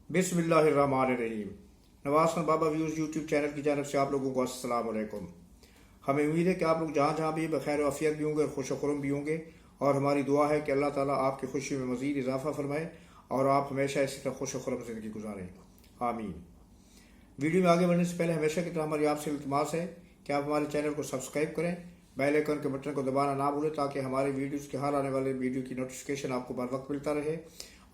बिस्मिल्लाहिर्रहमानिर्रहीम। नवाज खान बाबा views YouTube channel की जानब से आप लोगों को अस्सलाम वालेकुम। हमें उम्मीद है कि आप लोग जहाँ जहाँ भी बखैर आफियत भी होंगे और खुश खुरम भी होंगे, और हमारी दुआ है कि अल्लाह ताला आपकी खुशी में मज़ीद इजाफ़ा फरमाए और आप हमेशा इसी तरह खुश खुरम ज़िंदगी गुजारें, आमीन। वीडियो में आगे बढ़ने से पहले हमेशा की तरह हमारी आपसे इल्तिमास है कि आप हमारे चैनल को सब्सक्राइब करें, बेल आइकन के बटन को दबाना ना भूलें ताकि हमारे वीडियोस के हर आने वाले वीडियो की नोटिफिकेशन आपको बर वक्त मिलता रहे।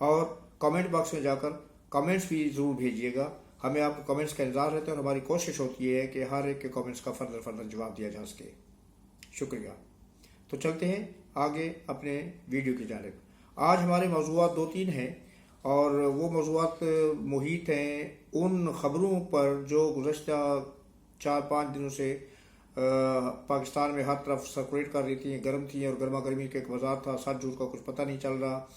और कमेंट बॉक्स में जाकर कमेंट्स भी ज़रूर भेजिएगा, हमें आपको कमेंट्स का इंतजार रहता है और हमारी कोशिश होती है कि हर एक के कमेंट्स का फर्दर जवाब दिया जा सके। शुक्रिया। तो चलते हैं आगे अपने वीडियो की जानिब। आज हमारे मौज़ूआत दो तीन हैं और वो मौज़ूआत मुहित हैं उन ख़बरों पर जो गुज़श्ता 4-5 दिनों से पाकिस्तान में हर तरफ सर्कुलेट कर रही थी, गर्म थी और गर्मा गर्मी का एक बाजार था। सच झूठ का कुछ पता नहीं चल रहा,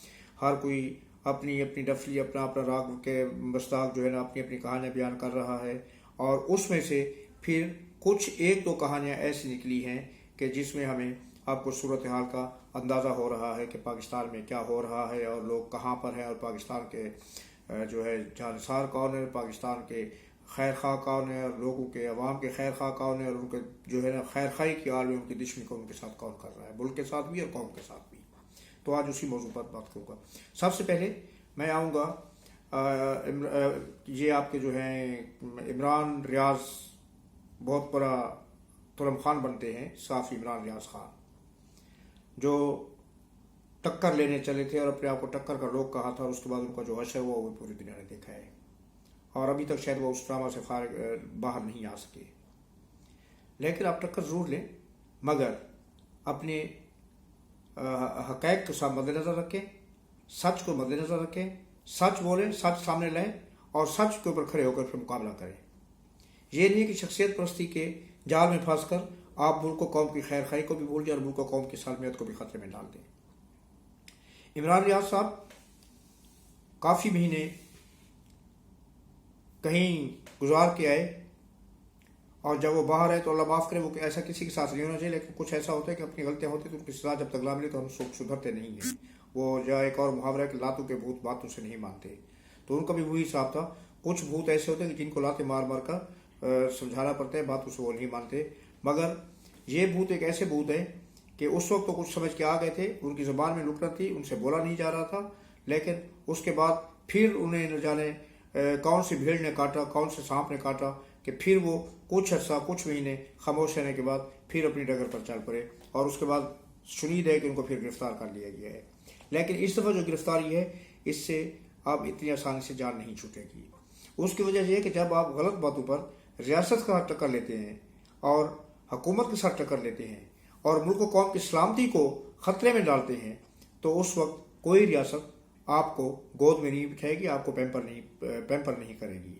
हर कोई अपनी अपनी डफली अपना अपना राग के मस्ताक जो है ना अपनी अपनी कहानियाँ बयान कर रहा है। और उसमें से फिर कुछ एक दो कहानियाँ ऐसी निकली हैं कि जिसमें हमें आपको सूरत हाल का अंदाज़ा हो रहा है कि पाकिस्तान में क्या हो रहा है और लोग कहाँ पर हैं और पाकिस्तान के जो है जानसार कौन है, पाकिस्तान के खैर खा कौन है और लोगों के अवाम के खैर खा कौन है और उनके जो है ना खैर खाई की आड़ में उनकी दुश्मनी को उनके साथ कौन कर रहा है, मुल्क के साथ भी और कौम के साथ भी। तो आज उसी मौजूद पर बात करूँगा। सबसे पहले मैं आऊँगा ये आपके जो हैं इमरान रियाज बहुत बड़ा तुरम खान बनते हैं, साफ़ इमरान रियाज खान जो टक्कर लेने चले थे और अपने आप को टक्कर का रोग कहा था और उसके बाद उनका जो हशर हुआ वो पूरी दुनिया ने देखा है और अभी तक शायद वो उस ड्रामा से बाहर नहीं आ सके। लेकिन आप टक्कर ज़रूर लें मगर अपने हक़ाइक़ को सब मद्देनज़र रखें, सच को मद्देनज़र रखें, सच बोलें, सच सामने लाएं और सच के ऊपर खड़े होकर फिर मुकाबला करें। ये नहीं कि शख्सियत परस्ती के जाल में फंस कर आप मुल्क को कौम की खैर खाई को भी भूल जाए और मुल्क को कौम की सालमियत को भी खतरे में डाल दें। इमरान रियाज साहब काफ़ी महीने कहीं गुजार के आए और जब वो बाहर आए तो अल्लाह माफ़ करे, वो ऐसा किसी के साथ नहीं होना चाहिए, लेकिन कुछ ऐसा होता है कि अपनी गलतियाँ होती है तो उनकी सज़ा जब तक ना मिले तो हम सुधरते नहीं हैं। वो जो एक और मुहावरा है कि लातों के भूत बातों से नहीं मानते, तो उनका भी वही हिसाब था। कुछ भूत ऐसे होते हैं कि जिनको लाते मार मार कर समझाना पड़ता है, बातों से वो नहीं मानते। मगर ये भूत एक ऐसे भूत है कि उस वक्त तो कुछ समझ के आ गए थे, उनकी ज़बान में लुकना थी, उनसे बोला नहीं जा रहा था, लेकिन उसके बाद फिर उन्हें न जाने कौन सी भीड़ ने काटा, कौन से सांप ने काटा कि फिर वो कुछ अर्सा कुछ महीने खामोश रहने के बाद फिर अपनी डगर पर चल पड़े और उसके बाद सुनीद है कि उनको फिर गिरफ्तार कर लिया गया है। लेकिन इस दफ़ा जो गिरफ्तारी है इससे आप इतनी आसानी से जान नहीं छूटेगी। उसकी वजह यह कि जब आप गलत बातों पर रियासत का टक्कर लेते हैं और हुकूमत के साथ टक्कर लेते हैं और मुल्क और कौम की सलामती को ख़तरे में डालते हैं तो उस वक्त कोई रियासत आपको गोद में नहीं बिठाएगी, आपको पैम्पर नहीं करेगी।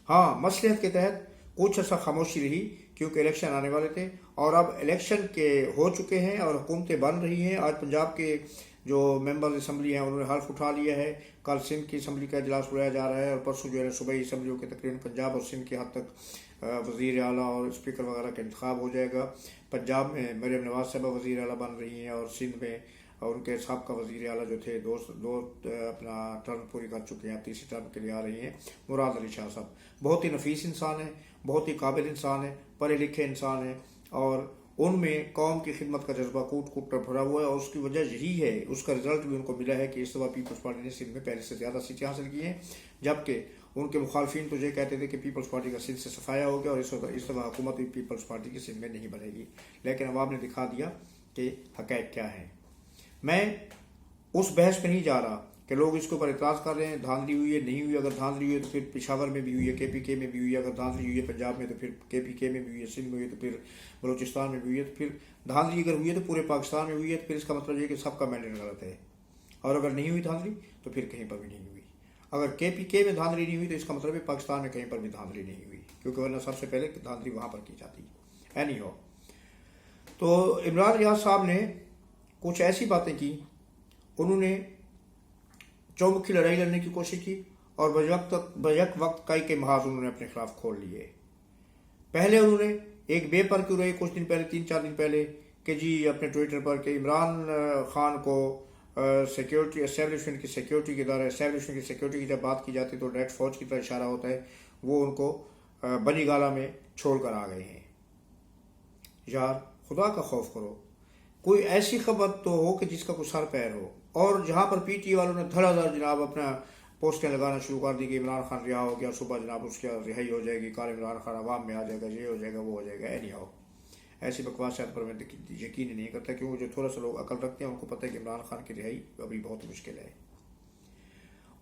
हाँ, मसलियत के तहत कुछ ऐसा खामोशी रही क्योंकि इलेक्शन आने वाले थे और अब इलेक्शन के हो चुके हैं और हुकूमतें बन रही हैं। आज पंजाब के जो मेंबर असम्बली हैं उन्होंने हल्फ उठा लिया है, कल सिंध की असम्बली का इजलास बुलाया जा रहा है और परसों जो है सुबह असम्बलियों के तकरीबन पंजाब और सिंध के हद तक वज़ीर आला और स्पीकर वगैरह का इंतखाब हो जाएगा। पंजाब में मरियम नवाज साहबा वज़ीर आला बन रही हैं और सिंध में और उनके साहब वज़ीर आला जो थे दो अपना टर्म पूरी कर चुके हैं, तीसरी टर्म के लिए आ रही हैं, मुराद अली शाह साहब। बहुत ही नफीस इंसान है, बहुत ही काबिल इंसान है, पढ़े लिखे इंसान है और उनमें कौम की खिदमत का जज्बा कूट कूट कर भरा हुआ है और उसकी वजह यही है, उसका रिजल्ट भी उनको मिला है कि इस दफ़ा पीपल्स पार्टी ने सिंध में पहले से ज़्यादा सीटें हासिल की हैं। जबकि उनके मुखालफिन तो ये कहते थे कि पीपल्स पार्टी का सिंध से सफाया हो गया और इस दफ़ा हुकूमत भी पीपल्स पार्टी की सिंध में नहीं बनेगी। लेकिन अवाम ने दिखा दिया कि हक़ाइक़ क्या है। मैं उस बहस में नहीं जा रहा कि लोग इसके ऊपर इतराज़ कर रहे हैं धांधली हुई है, नहीं हुई। अगर धांधली हुई है तो फिर पेशावर में भी हुई है, KPK में भी हुई है। अगर धांधली हुई है पंजाब में तो फिर KPK में भी हुई है, सिंध में हुई है तो फिर बलूचिस्तान में भी हुई है। तो फिर धांधली अगर हुई है तो पूरे पाकिस्तान में हुई है, तो फिर इसका मतलब ये कि सबका मैंडेट गलत है। और अगर नहीं हुई धांधली तो फिर कहीं पर भी नहीं हुई। अगर KPK में धांधली नहीं हुई तो इसका मतलब है पाकिस्तान में कहीं पर भी धांधली नहीं हुई, क्योंकि वरना सबसे पहले धांधली वहाँ पर की जाती। एनी हो, तो इमरान रियाज साहब ने कुछ ऐसी बातें की, उन्होंने चौमुखी लड़ाई लड़ने की कोशिश की और बजक वक्त कई के महाज उन्होंने अपने खिलाफ खोल लिए। पहले उन्होंने एक बेपर क्यों रहे कुछ दिन पहले, 3-4 दिन पहले, कि जी अपने ट्विटर पर कि इमरान खान को सिक्योरिटी एस्टेब्लिशमेंट की सिक्योरिटी के द्वारा एस्टेब्लिशमेंट की सिक्योरिटी की जब बात की जाती है तो डायरेक्ट फौज की तरफ इशारा होता है, वो उनको बनी गाला में छोड़ कर आ गए हैं। यार खुदा का खौफ करो, कोई ऐसी खबर तो हो कि जिसका कोई सर पैर हो। और जहाँ पर पीटी वालों ने धड़ाधड़ जनाब अपना पोस्टें लगाना शुरू कर दी कि इमरान खान रिहा हो गया, सुबह जनाब उसकी रिहाई हो जाएगी, काल इमरान खान अवाम में आ जाएगा, ये हो जाएगा वो हो जाएगा। नहीं आओ, ऐसी बकवासियात पर मैं यकीन नहीं करता, क्योंकि जो थोड़ा सा लोग अकल रखते हैं उनको पता है कि इमरान खान की रिहाई अभी बहुत मुश्किल है।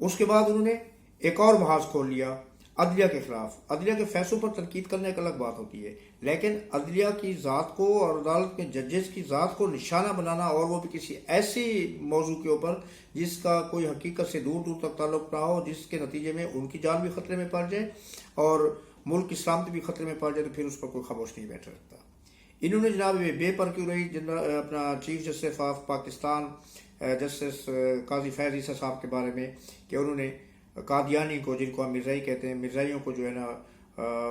उसके बाद उन्होंने एक और महाज खोल लिया अदलिया के खिलाफ। अदलिया के फैसलों पर तनकीद करना एक अलग बात होती है, लेकिन अदलिया की ज़ात को और अदालत के जजेस की ज़ात को निशाना बनाना, और वो भी किसी ऐसी मौजू के ऊपर जिसका कोई हकीकत से दूर दूर तक ताल्लुक ना हो, जिसके नतीजे में उनकी जान भी खतरे में पड़ जाए और मुल्क की सलामती भी खतरे में पड़ जाए, तो फिर उस पर कोई खामोश नहीं बैठ सकता। इन्होंने जनाब बेपरक्यूरी अपना chief justice of Pakistan justice Qazi Faez Isa साहब के बारे में कि उन्होंने कादियानी को, जिनको हम मिर्ज़ाई कहते हैं, मिर्ज़ाइयों को जो है ना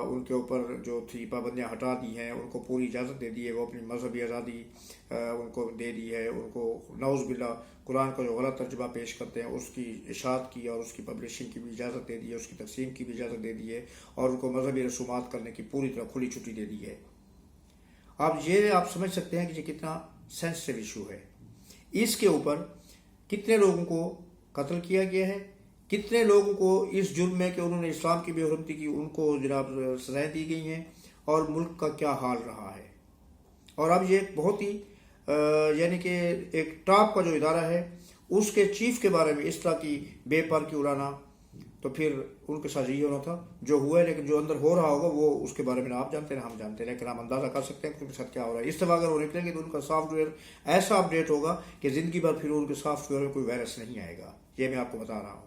उनके ऊपर जो थी पाबंदियाँ हटा दी हैं, उनको पूरी इजाज़त दे दी है, वो अपनी मजहबी आज़ादी उनको दे दी है। उनको नौज़ बिल्ला कुरान का जो गलत तर्जुमा पेश करते हैं उसकी इशाअत की और उसकी पब्लिशिंग की भी इजाज़त दे दी है, उसकी तक़सीम की भी इजाज़त दे दी है, और उनको मजहबी रसूमात करने की पूरी तरह खुली छुट्टी दे दी है। आप समझ सकते हैं कि ये कितना सेंसिटिव इशू है। इसके ऊपर कितने लोगों को कत्ल किया गया है, कितने लोगों को इस जुर्म में कि उन्होंने इस्लाम की बेहरमती की उनको जनाब सजाएं दी गई हैं, और मुल्क का क्या हाल रहा है। और अब ये बहुत ही यानी कि एक टॉप का जो इदारा है उसके चीफ के बारे में इस तरह की बेपर की उड़ाना, तो फिर उनके साथ यही होना था जो हुआ है। लेकिन जो अंदर हो रहा होगा वो उसके बारे में आप जानते हैं, हम जानते हैं, लेकिन हम अंदाज़ा कर सकते हैं कि उनके साथ क्या हो रहा है। इस तरह अगर वो निकलेंगे तो उनका सॉफ्टवेयर ऐसा अपडेट होगा कि ज़िंदगी भर फिर उनके सॉफ्टवेयर में कोई वायरस नहीं आएगा। ये मैं आपको बता रहा हूँ।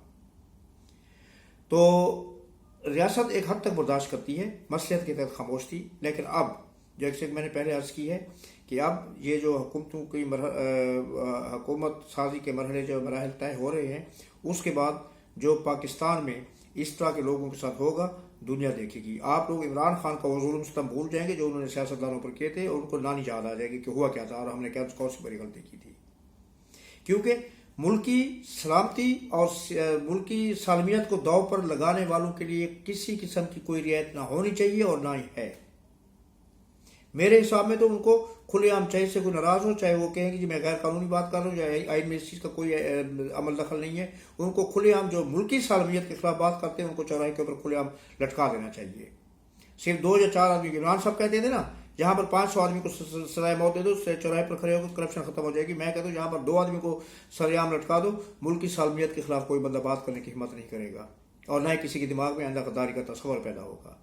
तो रियासत एक हद तक बर्दाश्त करती है, मसलियत के तहत खामोश थी, लेकिन अब जैसे मैंने पहले अर्ज़ की है कि अब ये जो हुकूमतों की हुकूमत साजी के मरहले जो मराहल तय हो रहे हैं, उसके बाद जो पाकिस्तान में इस तरह के लोगों के साथ होगा दुनिया देखेगी। आप लोग इमरान खान का वो जुल्म सितम भूल जाएंगे जो उन्होंने सियासतदानों पर किए थे, और उनको नानी याद आ जाएगी कि हुआ क्या था और हमने क्या कौन सी बड़ी गलती की थी। क्योंकि मुल्की सलामती और मुल्की सालमियत को दाव पर लगाने वालों के लिए किसी किस्म की कोई रियायत ना होनी चाहिए और ना ही है। मेरे हिसाब में तो उनको खुलेआम, चाहे से कोई नाराज हो, चाहे वो कहें कि मैं गैर कानूनी बात कर रहा हूँ, चाहे आइन में इस चीज़ का कोई अमल दखल नहीं है, उनको खुलेआम जो मुल्की सालमियत के खिलाफ बात करते हैं उनको चौराहे के ऊपर खुलेआम लटका देना चाहिए। सिर्फ 2 या 4 आदमी, इमरान साहब कहते थे ना, जहाँ पर 500 आदमी को सजाए मौत दे दो, चौराहे पर खड़े होकर करप्शन खत्म हो जाएगी। मैं कहता हूँ जहाँ पर 2 आदमी को सरेआम लटका दो, मुल्क की सालमियत के खिलाफ कोई बंदा बात करने की हिम्मत नहीं करेगा, और न ही किसी के दिमाग में आइंदा गद्दारी का तस्वर पैदा होगा।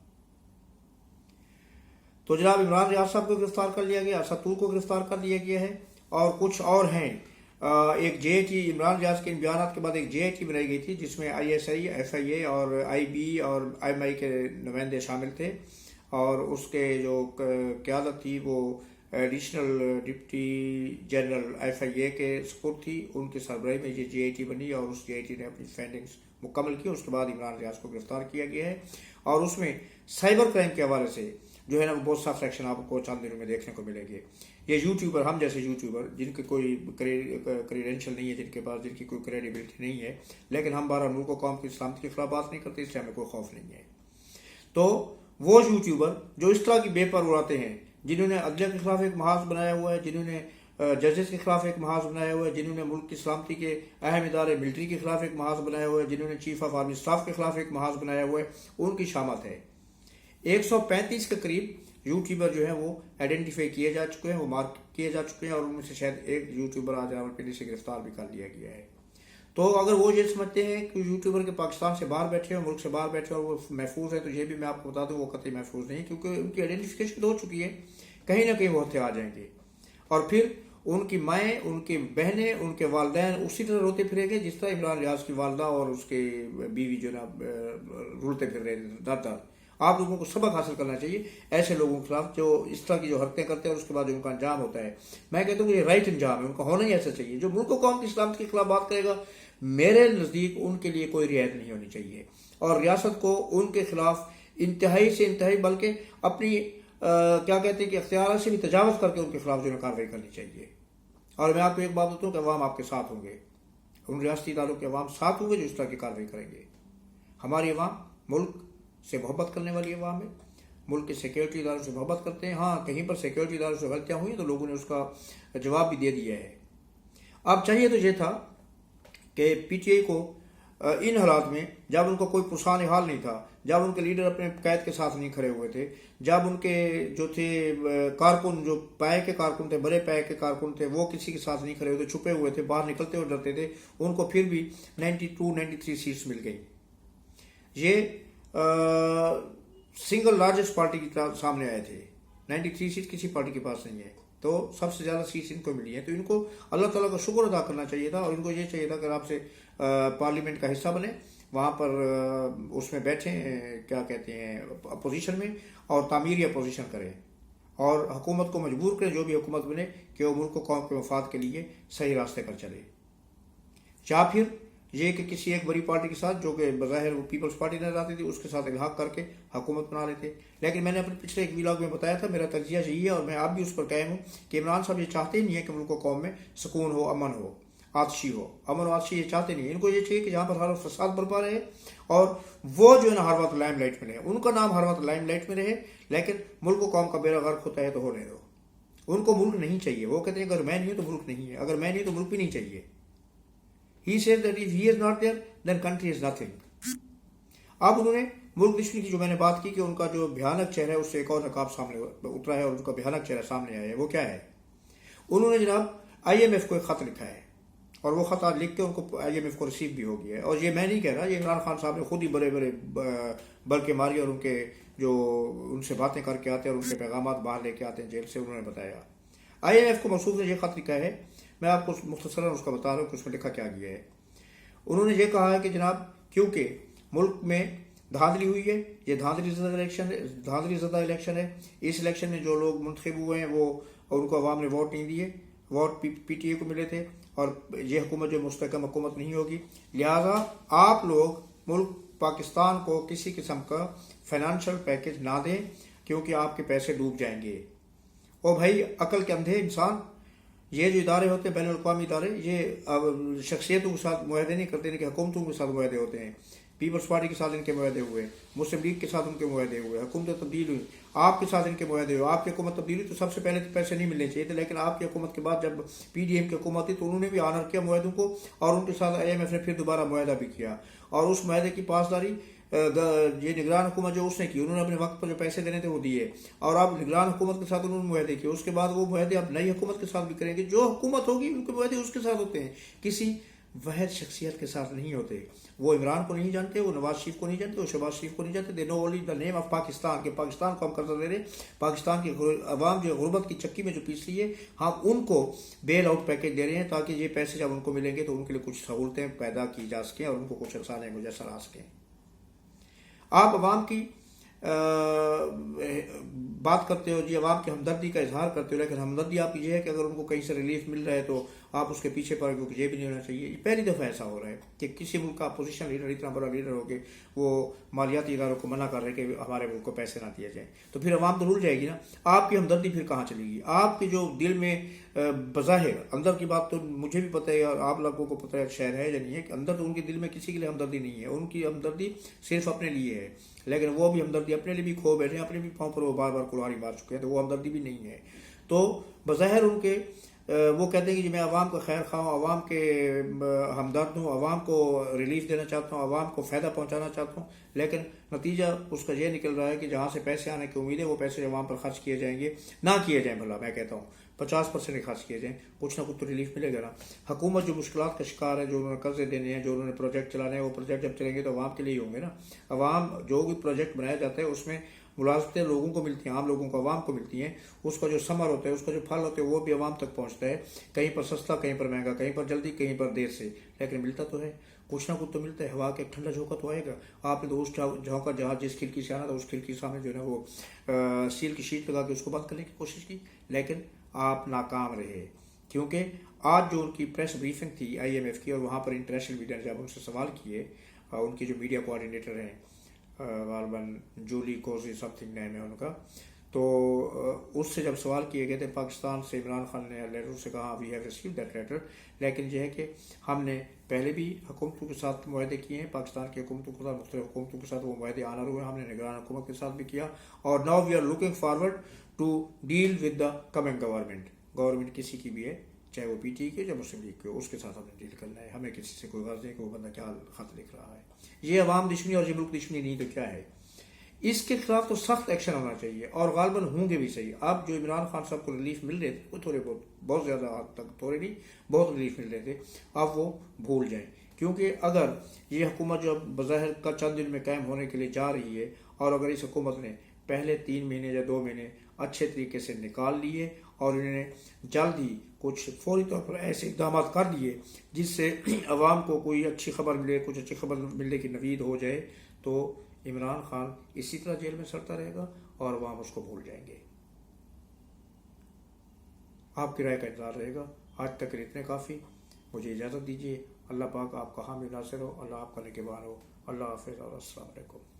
तो जनाब इमरान रियाज साहब को गिरफ्तार कर लिया गया, सत्तूर को गिरफ्तार कर लिया गया है, और कुछ और हैं। एक JIT, इमरान रियाज के इन बयान के बाद एक JIT बनाई गई थी जिसमें ISI, FIA और IB और IMI के नुमाइंदे शामिल थे, और उसके जो क़यादत थी वो एडिशनल डिप्टी जनरल FIA के सपुर्द थी। उनके सरबराही में ये JIT बनी, और उस JIT ने अपनी फाइंडिंग्स मुकम्मल की। उसके बाद इमरान रियाज को गिरफ्तार किया गया है, और उसमें साइबर क्राइम के हवाले से जो है ना बहुत सा फ्रैक्शन आपको चंद दिनों में देखने को मिलेंगे। ये यूट्यूबर, हम जैसे यूट्यूबर जिनके कोई क्रेडेंशियल नहीं है, जिनके पास जिनकी कोई क्रेडिबिलिटी नहीं है, लेकिन हम 12 मुल्क कौम की सलामती के खिलाफ बात नहीं करते, इसलिए हमें कोई खौफ नहीं है। तो वो यूट्यूबर जो इस तरह की बेपर उड़ाते हैं, जिन्होंने अदलिया के खिलाफ एक महाज बनाया हुआ है, जिन्होंने जजेस के खिलाफ एक महाज बनाया हुआ है, जिन्होंने मुल्क की सलामती के अहम इदारे मिलिट्री के खिलाफ एक महाज बनाया हुआ है, जिन्होंने चीफ ऑफ आर्मी स्टाफ के खिलाफ एक महाज बनाया हुआ है, उनकी शामत है। 135 के करीब यूट्यूबर जो है वो आइडेंटिफाई किए जा चुके हैं, वो मार्क किए जा चुके हैं, और उनमें से शायद एक यूट्यूबर आज रावलपिंडी से गिरफ्तार भी कर लिया गया है। तो अगर वो ये समझते हैं कि यूट्यूबर के पाकिस्तान से बाहर बैठे हैं, मुल्क से बाहर बैठे हैं और वो महफूज है, तो ये भी मैं आपको बता दूं वो कतई महफूज नहीं, क्योंकि उनकी आइडेंटिफिकेशन हो चुकी है, कहीं ना कहीं वो हत्या आ जाएंगे, और फिर उनकी माएँ, उनकी बहनें, उनके वालदैन उसी तरह रोते फिरेंगे जिस तरह इमरान रियाज की वालदा और उसके बीवी जो ना रुलते फिर रहे दर। आप लोगों को सबक हासिल करना चाहिए ऐसे लोगों के खिलाफ जो इस तरह की जो हरकतें करते हैं, और उसके बाद जो उनका अंजाम होता है। मैं कहता हूँ ये राइट अंजाम है, उनका होना ही ऐसा चाहिए। जो मुल्क कौम की इस्लामत के खिलाफ बात करेगा, मेरे नज़दीक उनके लिए कोई रियायत नहीं होनी चाहिए, और रियासत को उनके खिलाफ इंतहाई से इंतहाई, बल्कि अपनी क्या कहते हैं कि अख्तियार से भी तजावज़ करके उनके खिलाफ जो कार्रवाई करनी चाहिए। اور میں آپ کو ایک بات بتاؤں کہ عوام آپ کے ساتھ ہوں گے، ان ریاستی اداروں کے عوام ساتھ ہوں گے جو اس طرح کی کارروائی کریں گے۔ ہماری عوام ملک سے محبت کرنے والی عوام ہے، ملک کے سیکیورٹی اداروں سے محبت کرتے ہیں۔ ہاں کہیں پر سیکیورٹی اداروں سے غلطیاں ہوئی تو لوگوں نے اس کا جواب بھی دے دیا ہے۔ اب چاہیے تو یہ تھا کہ پی ٹی آئی کو ان حالات میں، جب ان کو کوئی پرسان حال نہیں تھا، جب ان کے لیڈر اپنے قید کے ساتھ نہیں کھڑے ہوئے تھے، جب ان کے جو تھے کارکن، جو پائے کے کارکن تھے، بڑے پائے کے کارکن تھے، وہ کسی کے ساتھ نہیں کھڑے ہوئے تھے، چھپے ہوئے تھے، باہر نکلتے ہوئے ڈرتے تھے، ان کو پھر بھی 92-93 سیٹس مل گئی۔ یہ سنگل لارجسٹ پارٹی کی طرف سامنے آئے تھے۔ 93 سیٹ کسی پارٹی کے پاس نہیں ہے، تو سب سے زیادہ سیٹس ان کو ملی ہیں۔ تو ان کو اللہ تعالیٰ کا شکر ادا کرنا چاہیے تھا، اور ان کو یہ چاہیے تھا کہ آپ سے پارلیمنٹ کا حصہ بنے، وہاں پر اس میں بیٹھیں، کیا کہتے ہیں، اپوزیشن میں، اور تعمیری اپوزیشن کریں، اور حکومت کو مجبور کریں، جو بھی حکومت بنے، کہ وہ ملک کو قوم کے مفاد کے لیے صحیح راستے پر چلے۔ یا پھر یہ کہ کسی ایک بڑی پارٹی کے ساتھ، جو کہ بظاہر وہ پیپلز پارٹی نظر آتی تھی، اس کے ساتھ الحاق کر کے حکومت بنا لیتے۔ لیکن میں نے اپنے پچھلے ایک ویلاگ میں بتایا تھا، میرا تجزیہ یہی ہے، اور میں اب بھی اس پر قائم ہوں، کہ عمران صاحب یہ چاہتے ہی نہیں ہے کہ ملک و قوم میں سکون ہو، امن ہو، آتشی ہو، امن و آتشی یہ چاہتے نہیں ہیں۔ ان کو یہ چاہیے کہ جہاں پر ہر وقت فساد برپا رہے، اور وہ جو ہے نا ہر وقت لائم لائٹ میں رہے، ان کا نام ہر وقت لائم لائٹ میں رہے، لیکن ملک و قوم کا بیڑا غرق ہوتا ہے تو ہونے دو۔ ان کو ملک نہیں چاہیے، وہ کہتے ہیں اگر میں نہیں ہوں تو ملک نہیں ہے، اگر میں نہیں تو ملک بھی نہیں چاہیے۔ He says that if he is not there, then country is nothing۔ اب انہوں نے ملک دشمنی کی جو میں نے بات کی، کہ ان کا جو بھیانک چہرہ ہے اس سے ایک اور نقاب سامنے اترا ہے، اور ان کا بھیانک چہرہ سامنے آیا ہے۔ وہ کیا ہے؟ انہوں نے جناب IMF کو ایک خط لکھا ہے، اور وہ خط آج لکھ کے ان کو IMF کو ریسیو بھی ہو گیا ہے۔ اور یہ میں نہیں کہہ رہا، یہ عمران خان صاحب نے خود ہی بڑے بڑے بلکہ ماری، اور ان کے جو ان سے باتیں کر کے آتے ہیں اور ان کے پیغامات باہر لے کے آتے ہیں جیل سے، انہوں نے بتایا۔ IMF کو موصوف نے یہ خط لکھا ہے، میں آپ کو مختصراً اس کا بتا رہا ہوں کہ اس میں لکھا کیا گیا ہے۔ انہوں نے یہ کہا ہے کہ جناب کیونکہ ملک میں دھاندلی ہوئی ہے، یہ دھاندلی زدہ الیکشن ہے، اس الیکشن میں جو لوگ منتخب ہوئے ہیں وہ ان کو عوام نے ووٹ نہیں دیے، ووٹ پی ٹی اے کو ملے تھے، اور یہ حکومت جو مستحکم حکومت نہیں ہوگی، لہذا آپ لوگ ملک پاکستان کو کسی قسم کا فائنانشل پیکج نہ دیں، کیونکہ آپ کے پیسے ڈوب جائیں گے۔ او بھائی عقل کے اندھے انسان، یہ جو ادارے ہوتے ہیں بین الاقوامی ادارے، یہ شخصیتوں کے ساتھ معاہدے نہیں کرتے ہیں کہ حکومتوں کے ساتھ معاہدے ہوتے ہیں۔ پیپلز پارٹی کے ساتھ ان کے معاہدے ہوئے، مسلم لیگ کے ساتھ ان کے معاہدے ہوئے، حکومت تبدیل ہوئی، آپ کے ساتھ ان کے معاہدے ہوئے، آپ کی حکومت تبدیل ہوئی تو سب سے پہلے تو پیسے نہیں ملنے چاہیے تھے، لیکن آپ کی حکومت کے بعد جب PDM کی حکومت تھی تو انہوں نے بھی آنر کیا معاہدوں کو، اور ان کے ساتھ IMF نے پھر دوبارہ معاہدہ بھی کیا، اور اس معاہدے کی پاسداری یہ نگران حکومت جو اس نے کی، انہوں نے اپنے وقت پر جو پیسے دینے تھے وہ دیے، اور اب نگران حکومت کے ساتھ انہوں نے معاہدے کیے، اس کے بعد وہ معاہدے اب نئی حکومت کے ساتھ بھی کریں گے، جو حکومت ہوگی ان کے معاہدے اس کے ساتھ ہوتے ہیں، کسی واحد شخصیت کے ساتھ نہیں ہوتے۔ وہ عمران کو نہیں جانتے، وہ نواز شریف کو نہیں جانتے، وہ شہباز شریف کو نہیں جانتے، they know only the name of Pakistan, کہ پاکستان کو ہم قرضہ دے رہے، پاکستان کی عوام جو غربت کی چکی میں جو پیس لی ہے، ہم ان کو بیل آؤٹ پیکج دے رہے ہیں، تاکہ یہ پیسے جب ان کو ملیں گے تو ان کے لیے کچھ سہولتیں پیدا کی جا سکیں، اور ان کو کچھ آسانیاں میسر آ سکیں۔ آپ عوام کی بات کرتے ہو، جی عوام کی ہمدردی کا اظہار کرتے ہو، لیکن ہمدردی آپ کی یہ ہے کہ اگر ان کو کہیں سے ریلیف مل رہا ہے تو آپ اس کے پیچھے پڑ، کیونکہ یہ بھی نہیں ہونا چاہیے۔ یہ پہلی دفعہ ایسا ہو رہا ہے کہ کسی ملک کا اپوزیشن لیڈر اتنا بڑا لیڈر ہو کے وہ مالیاتی اداروں کو منع کر رہے کہ ہمارے ملک کو پیسے نہ دیے جائیں، تو پھر عوام تو رول جائے گی نا، آپ کی ہمدردی پھر کہاں چلے گی؟ آپ کے جو دل میں بظاہر اندر کی بات تو مجھے بھی پتہ ہے اور آپ لوگوں کو پتہ ہے شہر ہے یا نہیں ہے، کہ اندر تو ان کے دل میں کسی کے لیے ہمدردی نہیں ہے، ان کی ہمدردی صرف اپنے لیے ہے، لیکن وہ بھی ہمدردی اپنے لیے بھی کھو بیٹھے ہیں، اپنے بھی پاؤں پر وہ بار بار کلہاڑی مار چکے ہیں، تو وہ ہمدردی بھی نہیں ہے۔ تو بظاہر ان کے وہ کہتے ہیں کہ جی میں عوام کا خیر خواہ ہوں، عوام کے ہمدرد ہوں، عوام کو ریلیف دینا چاہتا ہوں، عوام کو فائدہ پہنچانا چاہتا ہوں، لیکن نتیجہ اس کا یہ نکل رہا ہے کہ جہاں سے پیسے آنے کی امید ہے وہ پیسے عوام پر خرچ کیے جائیں گے، نہ کیے جائیں، بھلا میں کہتا ہوں 50% خرچ کیے جائیں، کچھ نہ کچھ تو ریلیف ملے گا نا۔ حکومت جو مشکلات کا شکار ہے، جو انہوں نے قرضے دینے ہیں، جو انہوں نے پروجیکٹ چلانے ہیں، وہ پروجیکٹ جب چلیں گے تو عوام کے لیے ہی ہوں گے نا۔ عوام جو بھی پروجیکٹ بنایا جاتا ہے اس میں ملازمتیں لوگوں کو ملتی ہیں، عام لوگوں کو، عوام کو ملتی ہیں، اس کا جو ثمر ہوتا ہے، اس کا جو پھل ہوتا ہے وہ بھی عوام تک پہنچتا ہے، کہیں پر سستا، کہیں پر مہنگا، کہیں پر جلدی، کہیں پر دیر سے، لیکن ملتا تو ہے، کچھ نہ کچھ تو ملتا ہے۔ ہوا کے ٹھنڈا جھونکا تو آئے گا، آپ نے تو اس جھونکا جہاز جس کھڑکی سے آنا تھا اس کھڑکی سامنے جو ہے وہ سیل کی شیٹ لگا کے اس کو بند کرنے کی کوشش کی، لیکن آپ ناکام رہے، کیونکہ آج جو ان کی پریس بریفنگ تھی IMF کی، اور وہاں پر انٹرنیشنل میڈیا نے جب ان سے سوال کیے، ان کی جو میڈیا کوآرڈینیٹر ہیں غالباً جولی کوزی سم تھنگ نیم ہے ان کا، تو اس سے جب سوال کیے گئے تھے پاکستان سے، عمران خان نے لیٹر سے کہا we have receive that letter, لیکن یہ ہے کہ ہم نے پہلے بھی حکومتوں کے ساتھ معاہدے کیے ہیں، پاکستان کی حکومتوں کے ساتھ، مختلف حکومتوں کے ساتھ وہ معاہدے آنر ہوئے، ہم نے نگران حکومت کے ساتھ بھی کیا، اور now we are looking forward to deal with the coming government کسی کی بھی ہے، چاہے وہ پی ٹی کی یا مسلم لیگ کی ہو، اس کے ساتھ ہم نے ڈیل کرنا ہے، ہمیں کسی سے کوئی غرض نہیں کہ وہ بندہ کیا خط لکھ رہا ہے، یہ عوام دشمنی اور یہ ملک دشمنی نہیں تو کیا ہے؟ اس کے خلاف تو سخت ایکشن ہونا چاہیے، اور غالباً ہوں گے بھی صحیح۔ اب جو عمران خان صاحب کو ریلیف مل رہے تھے وہ تھوڑے بہت زیادہ حد تک، تھوڑے نہیں بہت ریلیف مل رہے تھے، اب وہ بھول جائیں، کیونکہ اگر یہ حکومت جو بظاہر کا چند دن میں قائم ہونے کے لیے جا رہی ہے، اور اگر اس حکومت نے پہلے 3 مہینے یا 2 مہینے اچھے طریقے سے نکال لیے اور انہوں نے جلد ہی کچھ فوری طور پر ایسے اقدامات کر دیے جس سے عوام کو کوئی اچھی خبر ملے، کچھ اچھی خبر ملنے کی نوید ہو جائے، تو عمران خان اسی طرح جیل میں سڑتا رہے گا اور عوام اس کو بھول جائیں گے۔ آپ کی رائے کا انتظار رہے گا۔ آج تک اتنے کافی، مجھے اجازت دیجیے۔ اللہ پاک آپ کا حامی ناصر ہو، اللہ آپ کا نگہبان ہو۔ اللہ حافظ اور السلام علیکم۔